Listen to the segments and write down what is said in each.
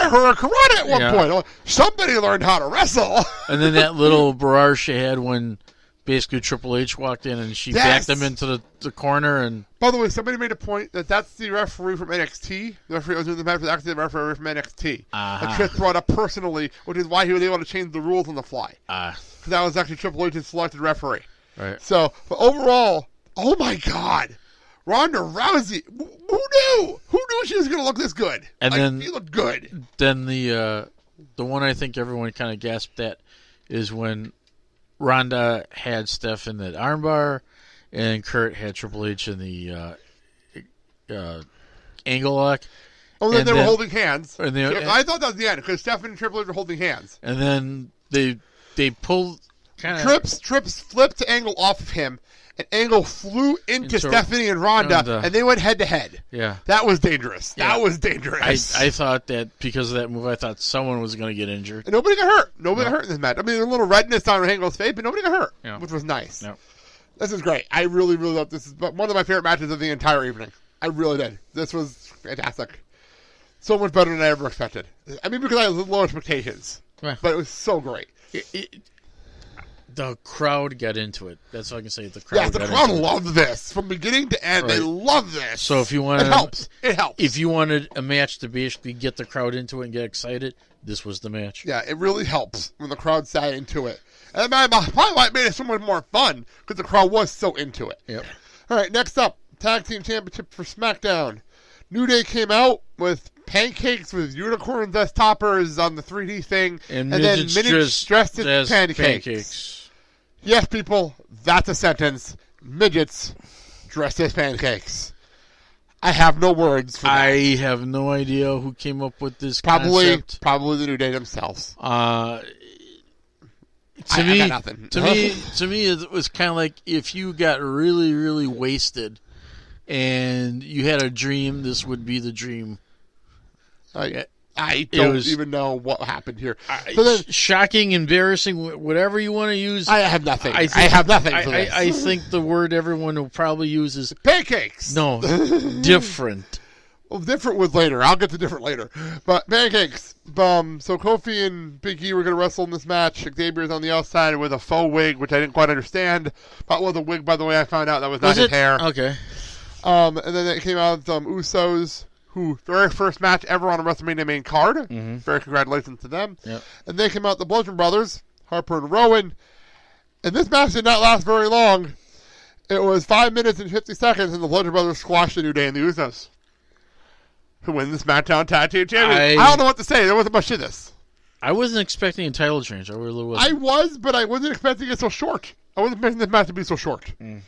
a hurricane at one point. Somebody learned how to wrestle. And then that little barrage she had when basically Triple H walked in and she backed him into the corner. And by the way, somebody made a point that's the referee from NXT. The referee was doing the match was actually the referee from NXT. That Chris brought up personally, which is why he was able to change the rules on the fly. Because that was actually Triple H's selected referee. Right. So, but overall, oh my God. Ronda Rousey, who knew? Who knew she was going to look this good? And then she looked good. Then the one I think everyone kind of gasped at is when Ronda had Steph in that armbar, and Kurt had Triple H in the angle lock. Oh, then they were holding hands. I thought that was the end because Steph and Triple H were holding hands. And then they pulled kind of Trips flipped Angle off of him. And Angle flew into Stephanie and Ronda, and they went head-to-head. Yeah. That was dangerous. Yeah. That was dangerous. I thought that because of that move, I thought someone was going to get injured. And nobody got hurt. Nobody got hurt in this match. I mean, there's a little redness on Angle's face, but nobody got hurt, which was nice. Yeah. This is great. I really, really love this. This is one of my favorite matches of the entire evening. I really did. This was fantastic. So much better than I ever expected. I mean, because I had low expectations. Yeah. But it was so great. The crowd got into it. That's all I can say. The crowd loved this. From beginning to end, They loved this. So if you wanted... It helps. If you wanted a match to basically get the crowd into it and get excited, this was the match. Yeah, it really helps when the crowd sat into it. And probably why it made it so much more fun, because the crowd was so into it. Yep. All right, next up, Tag Team Championship for SmackDown. New Day came out with pancakes with unicorns as toppers on the 3D thing. And then midgets dressed as pancakes. Yes, people, that's a sentence. Midgets dressed as pancakes. I have no words for that. I have no idea who came up with this concept. Probably the New Day themselves. To me, it was kind of like if you got really, really wasted and you had a dream, this would be the dream. I don't even know what happened here. Shocking, embarrassing, whatever you want to use. I have nothing. I have nothing for this. I think the word everyone will probably use is... pancakes! No, different. Well, different was later. I'll get to different later. But pancakes. So Kofi and Big E were going to wrestle in this match. Xavier's on the outside with a faux wig, which I didn't quite understand. That was a wig, by the way. I found out that was not his hair. Okay. And then it came out Usos... who very first match ever on a WrestleMania main card. Mm-hmm. Very congratulations to them. Yep. And they came out the Bludgeon Brothers, Harper and Rowan. And this match did not last very long. It was 5 minutes and 50 seconds, and the Bludgeon Brothers squashed the New Day and the Usos, who win this SmackDown Tag Team Championship. I don't know what to say. There wasn't much to this. I wasn't expecting a title change. I really wasn't. I was, but I wasn't expecting it so short. I wasn't expecting this match to be so short. Mm.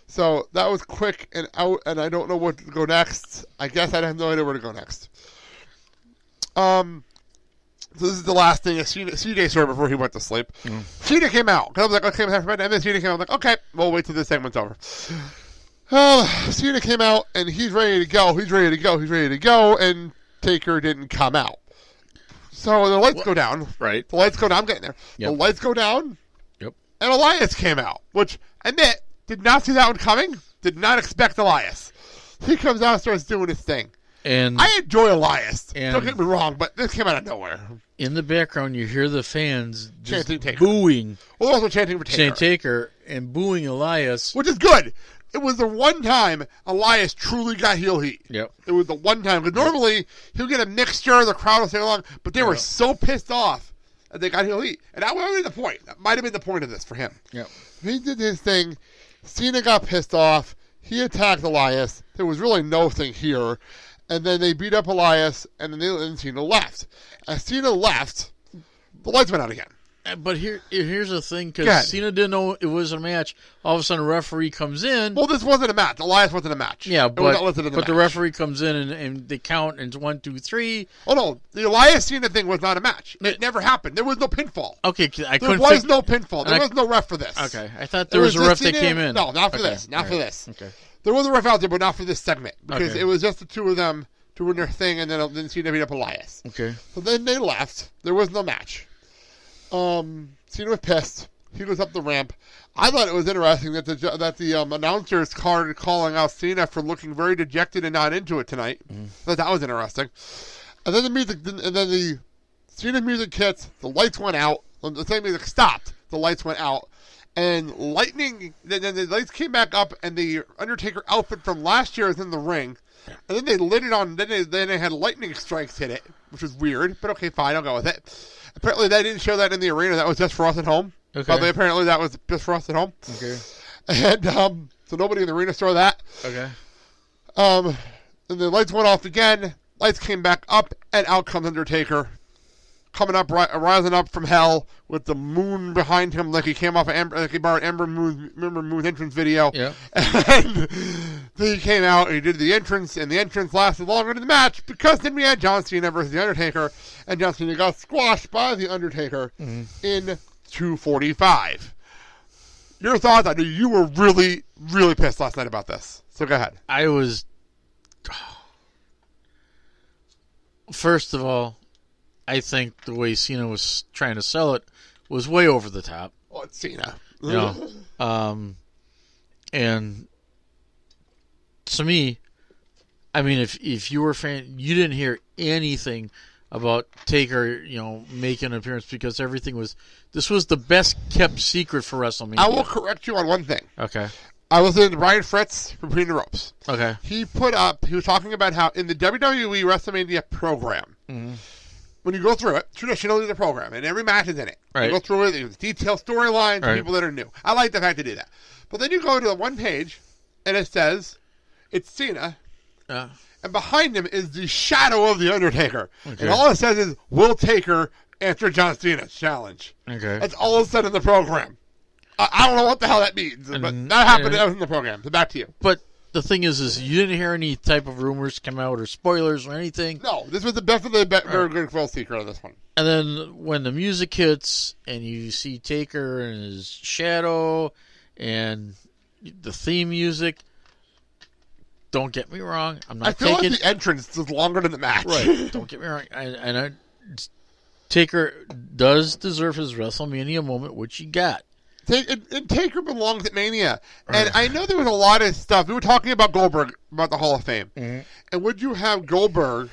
So that was quick and out, and I don't know what to go next. I guess I have no idea where to go next. So this is the last thing. CJ saw before he went to sleep. Mm. Cena came out. Because I was like, okay, and then Cena came out. I was like, okay, we'll wait till this segment's over. Cena came out, and he's ready to go. He's ready to go, and Taker didn't come out. So the lights go down. Right. The lights go down. I'm getting there. Yep. The lights go down. Yep. And Elias came out, which, admit, did not see that one coming. Did not expect Elias. He comes out and starts doing his thing. And I enjoy Elias. Don't get me wrong, but this came out of nowhere. In the background, you hear the fans just chanting booing. Well, they're also chanting for Taker. Taker and booing Elias. Which is good. It was the one time Elias truly got heel heat. Yep. It was the one time. Because normally, he'll get a mixture, the crowd will sing along, but they were so pissed off that they got heel heat. And that might have been the point. That might have been the point of this for him. Yep. He did his thing. Cena got pissed off. He attacked Elias. There was really no thing here. And then they beat up Elias, and then Cena left. As Cena left, the lights went out again. But here's the thing, because Cena didn't know it was a match. All of a sudden, a referee comes in. Well, this wasn't a match. Elias wasn't a match. Yeah, but the referee comes in, and they count, and it's 1, 2, 3. Oh, no. The Elias Cena thing was not a match. It never happened. There was no pinfall. Okay, there was no pinfall. There was no ref for this. Okay, I thought there was a ref that came in. No, not for this. Not for this. Okay. There was a ref out there, but not for this segment. Because it was just the two of them doing their thing, and then Cena beat up Elias. Okay. So then they left. There was no match. Cena was pissed. He goes up the ramp. I thought it was interesting that the announcers started calling out Cena for looking very dejected and not into it tonight. Mm. I thought that was interesting. And then the Cena music hits, the lights went out, the same music stopped, the lights went out, and then the lights came back up, and the Undertaker outfit from last year is in the ring, and then they lit it on, then they had lightning strikes hit it, which was weird, but okay, fine, I'll go with it. Apparently they didn't show that in the arena, that was just for us at home. Okay. But apparently that was just for us at home. Okay. And so nobody in the arena saw that. Okay. And the lights went off again, lights came back up, and out comes Undertaker. Coming up, rising up from hell with the moon behind him, like he came off of like he borrowed Ember Moon's entrance video. Yeah. And then he came out and he did the entrance, and the entrance lasted longer than the match because then we had John Cena versus the Undertaker, and John Cena got squashed by the Undertaker in 2:45. Your thoughts? I know you were really, really pissed last night about this. So go ahead. I was. First of all, I think the way Cena was trying to sell it was way over the top. Oh, it's Cena. You know, and to me, I mean, if you were a fan, you didn't hear anything about Taker, making an appearance because this was the best kept secret for WrestleMania. I will correct you on one thing. Okay. I was listening to Brian Fritz from Between the Ropes. Okay. He was talking about how in the WWE Wrestlemania program, when you go through it, traditionally the program, and every match is in it. Right. You go through it, there's detailed storylines, right. People that are new. I like the fact they do that. But then you go to the one page, and it says, it's Cena, and behind him is the shadow of the Undertaker. Okay. And all it says is, will Taker answer John Cena's challenge? Okay. That's all it said in the program. I don't know what the hell that means, but that happened in the program. So back to you. But the thing is you didn't hear any type of rumors come out or spoilers or anything. No, this was definitely very good well secret on this one. And then when the music hits and you see Taker and his shadow and the theme music, don't get me wrong, I'm not taking... I feel like the entrance is longer than the match. Right, don't get me wrong. Taker does deserve his WrestleMania moment, which he got. Taker belongs at Mania. And I know there was a lot of stuff. We were talking about Goldberg, about the Hall of Fame. Mm-hmm. And would you have Goldberg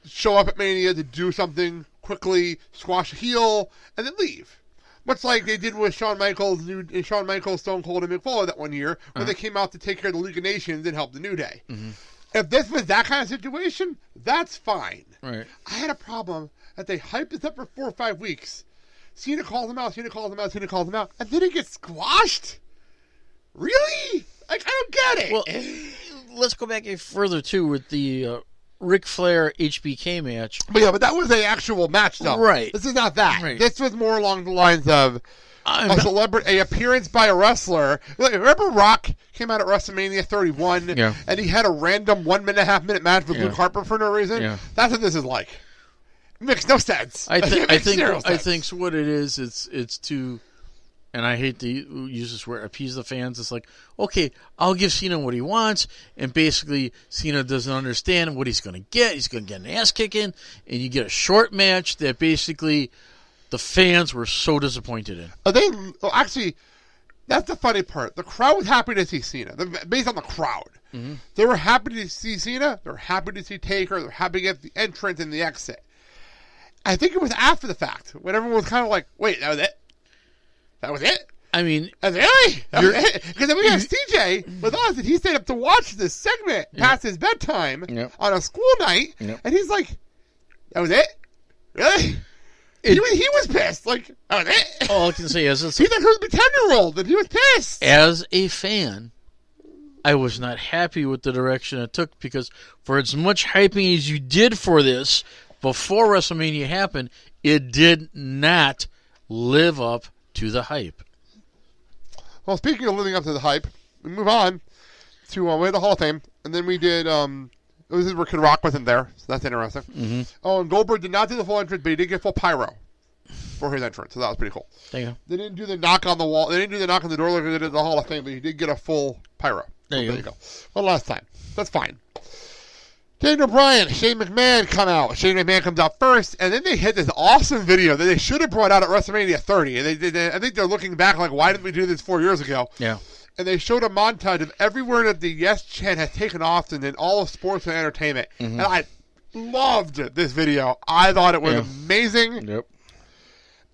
show up at Mania to do something quickly, squash a heel, and then leave? Much like they did with Shawn Michaels, Stone Cold, and Mick Foley that one year, when they came out to take care of the League of Nations and help the New Day. Mm-hmm. If this was that kind of situation, that's fine. Right. I had a problem that they hyped this up for 4 or 5 weeks. Cena calls him out, and then he gets squashed? Really? Like, I don't get it. Well, let's go back further, too, with the Ric Flair HBK match. But that was an actual match, though. Right. This is not that. Right. This was more along the lines of an appearance by a wrestler. Remember Rock came out at WrestleMania 31, and he had a random 1.5 minute match with Luke Harper for no reason? Yeah. That's what this is like. It makes no sense. I think what it is, it's to, and I hate to use this word, appease the fans. It's like, okay, I'll give Cena what he wants, and basically Cena doesn't understand what he's going to get. He's going to get an ass kicking, and you get a short match that basically the fans were so disappointed in. Actually, that's the funny part. The crowd was happy to see Cena, based on the crowd. Mm-hmm. They were happy to see Cena. They were happy to see Taker. They were happy to get the entrance and the exit. I think it was after the fact, when everyone was kind of like, wait, that was it? That was it? I mean... Really? That was it? Because then we have CJ with us, and he stayed up to watch this segment past his bedtime on a school night, and he's like, that was it? Really? He was pissed. Like, that was it? All I can say is... He's like, who's the 10-year-old? And he was pissed. As a fan, I was not happy with the direction it took, because for as much hyping as you did for this... Before WrestleMania happened, it did not live up to the hype. Well, speaking of living up to the hype, we move on to we had the Hall of Fame, and then we did. This is where Kid Rock wasn't there, so that's interesting. Mm-hmm. Oh, and Goldberg did not do the full entrance, but he did get full pyro for his entrance, so that was pretty cool. There you go. They didn't do the knock on the wall. They didn't do the knock on the door like they did at the Hall of Fame, but he did get a full pyro. There you go. One last time. That's fine. Daniel Bryan, Shane McMahon come out. Shane McMahon comes out first, and then they hit this awesome video that they should have brought out at WrestleMania 30. And I think they're looking back like, why didn't we do this 4 years ago? Yeah. And they showed a montage of everywhere that the Yes chant has taken off and in all of sports and entertainment. Mm-hmm. And loved this video. I thought it was amazing. Yep.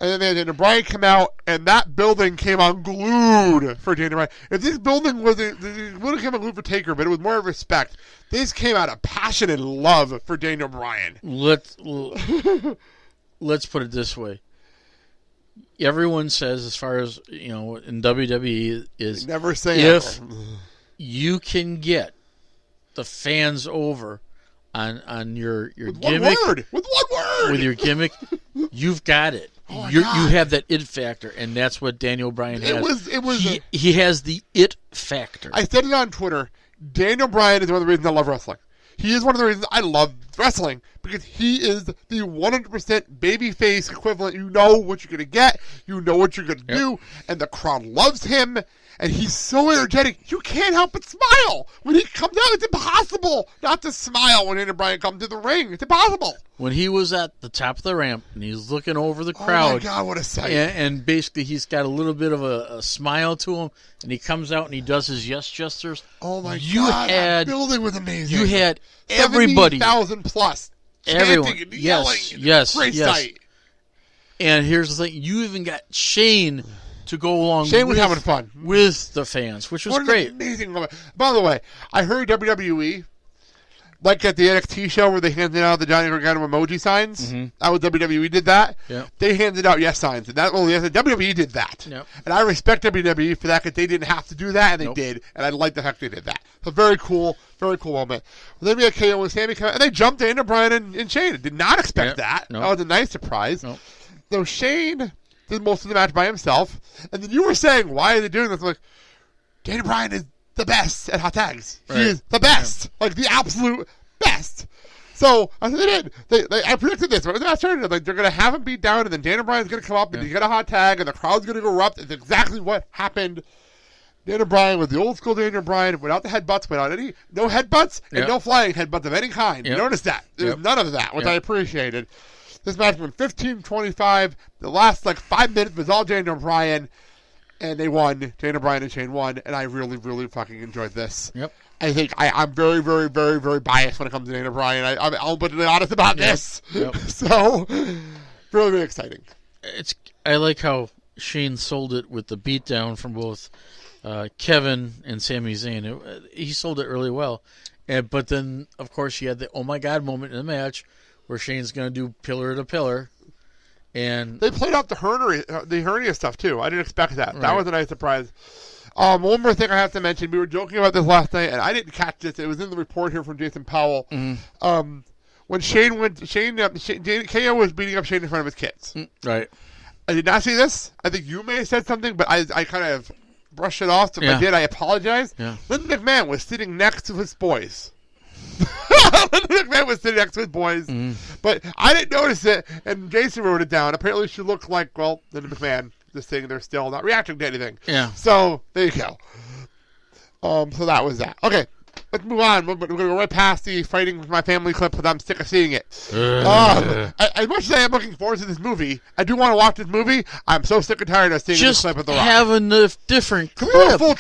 And then Daniel Bryan came out, and that building came unglued for Daniel Bryan. If this building wasn't, it would have came unglued for Taker, but it was more of respect. This came out of passion and love for Daniel Bryan. Let's put it this way. Everyone says, as far as in WWE, is never say if ever. You can get the fans over on your with gimmick, with one word, with your gimmick, you've got it. You have that it factor, and that's what Daniel Bryan has. He has the it factor. I said it on Twitter. Daniel Bryan is one of the reasons I love wrestling. He is one of the reasons I love wrestling, because he is the 100% babyface equivalent. You know what you're going to get. You know what you're going to do. And the crowd loves him. And he's so energetic. You can't help but smile. When he comes out, it's impossible not to smile when Daniel Bryan comes to the ring. It's impossible. When he was at the top of the ramp and he's looking over the crowd. Oh, my God, what a sight. And basically he's got a little bit of a smile to him. And he comes out and he does his yes gestures. Oh, my God. That building was amazing. You had everybody. 70,000 plus. Everyone. And yelling. Yes. Great sight. And here's the thing. You even got Shane to go along. Shane was having fun with the fans, which was great. Amazing moment. By the way, I heard WWE, like at the NXT show where they handed out the Johnny Gargano emoji signs. Mm-hmm. That was WWE did that. Yep. They handed out yes signs, and WWE did that. Yep. And I respect WWE for that, because they didn't have to do that, and they did. And I like the fact they did that. So very cool moment. Well, then we had KO and Sammy come out, and they jumped Daniel Bryan and Shane. Did not expect that. That was a nice surprise. So Shane did most of the match by himself, and then you were saying, why are they doing this? I'm like, Daniel Bryan is the best at hot tags. Right. He is the best, like the absolute best. So I said I predicted this. When I started, like, they're going to have him beat down, and then Daniel Bryan's going to come up and you get a hot tag, and the crowd's going to erupt. It's exactly what happened. Daniel Bryan was the old school Daniel Bryan, without the headbutts, without no headbutts, and no flying headbutts of any kind. You notice that? There was none of that, which I appreciated. This match went 15-25. The last 5 minutes was all Daniel Bryan, and they won. Daniel Bryan and Shane won, and I really, really fucking enjoyed this. Yep. I think I'm very, very, very, very biased when it comes to Daniel Bryan. I'm openly honest about this. Yep. So, really, really exciting. I like how Shane sold it with the beatdown from both Kevin and Sami Zayn. He sold it really well. But then, of course, you had the oh my God moment in the match, where Shane's going to do pillar to pillar. And they played out the hernia stuff, too. I didn't expect that. Right. That was a nice surprise. One more thing I have to mention. We were joking about this last night, and I didn't catch this. It was in the report here from Jason Powell. Mm-hmm. When KO was beating up Shane in front of his kids. Right. I did not see this. I think you may have said something, but I kind of brushed it off. So if I did, I apologize. Yeah. Linda McMahon was sitting next to his boys. McMahon was sitting next to his boys, but I didn't notice it, and Jason wrote it down. Apparently, she looked like, Linda McMahon, just sitting there still, not reacting to anything. Yeah. So, there you go. So that was that. Okay, let's move on. We're going to go right past the fighting with my family clip, because I'm sick of seeing it. As much as I am looking forward to this movie, I do want to watch this movie. I'm so sick and tired of seeing this clip of The Rock. Just have a different clip. Can we have a full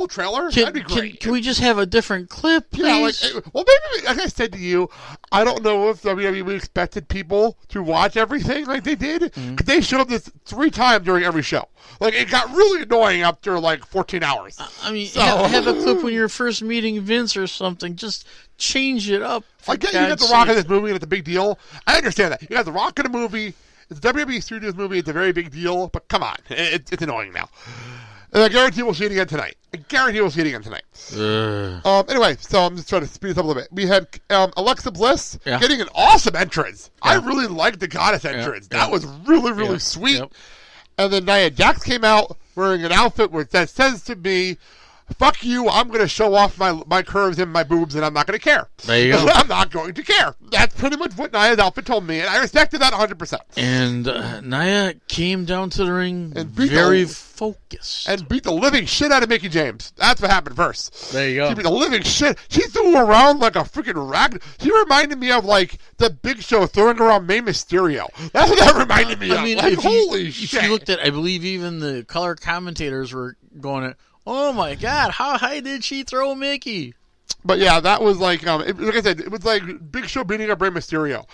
trailer? That'd be great. Can we just have a different clip, please? Yeah, maybe, like I said to you, I don't know if WWE expected people to watch everything like they did. Mm-hmm. They showed this 3 times during every show. It got really annoying after 14 hours. I mean, have a clip when you're first meeting Vince or something. Just change it up. I get you got The Rock in this movie and it's a big deal. I understand that. You got The Rock in a movie. It's a WWE Studios movie. It's a very big deal. But come on. It's annoying now. And I guarantee we'll see it again tonight. Anyway, so I'm just trying to speed this up a little bit. We had Alexa Bliss getting an awesome entrance. Yeah. I really liked the Goddess entrance. That was really, really sweet. Yep. And then Nia Jax came out wearing an outfit that says to me, fuck you, I'm going to show off my curves and my boobs, and I'm not going to care. There you go. I'm not going to care. That's pretty much what Nia's outfit told me, and I respected that 100%. And Nia came down to the ring and very focused. And beat the living shit out of Mickie James. That's what happened first. There you go. She beat the living shit. She threw her around like a freaking rag. She reminded me of, the Big Show throwing around Rey Mysterio. That's what that reminded me of. I mean, holy shit. If you looked at, I believe even the color commentators were going, oh my God, how high did she throw Mickie? But yeah, that was like, like I said, it was like Big Show beating up Rey Mysterio.